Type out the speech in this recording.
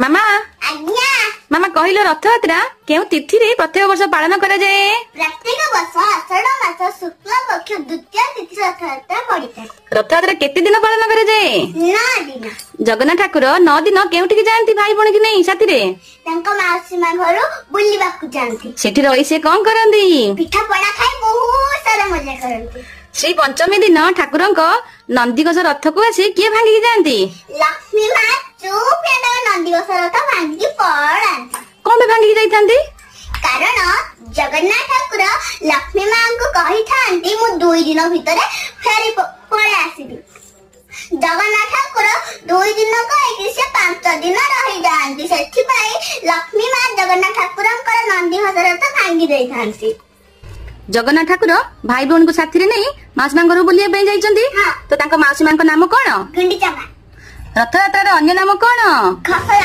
मामा आज्ञा मामा कहल रथयात्रा केउ तिथि रे प्रत्येक वर्ष पालन करा जाए? प्रत्येक वर्ष आषाढ़ मास शुक्ल पक्ष द्वितीय तिथि रथयात्रा पड़िଥାଏ। रथयात्रा केते दिन पालन करा जाए? 9 दिन। जगन्नाथ ठाकुर 9 दिन केउठी की जांती भाई बण की नहीं साथी रे? तांको माउसी मा घरो बुलिबाकू जांती। सेठी रही से कोन करंदी? पिठा पड़ा खाई बहुत सारा मजा करंती। श्री पंचमी दिन ठाकुरंक नंदीघोष रथ को आसी किए भांगी जांती? लक्ष्मी मा चुप नंदीघोष रथ भांगी पड़ांती। कोन बे भांगी जाइथांती? कारण जगन्नाथ ठाकुर लक्ष्मी मां को कही थांती मु 2 दिन भितरे फेरी पळे आसीबी। जगन्नाथ ठाकुर 2 दिन कहि से 5 दिन रही जांती। सेठी पई लक्ष्मी मां जगन्नाथ ठाकुरंकर नंदीघोष रथ भांगी देई थांती। जगन्नाथ ठाकुर भाई बहन को साथी रे नहीं माउसी मां घर बुलिया पे जाइचंती? हाँ। तो तांका माउसी मां को नाम कोन? गुंडीचा मां। रथयात्रा रे अन्य नाम कोन? खसरा।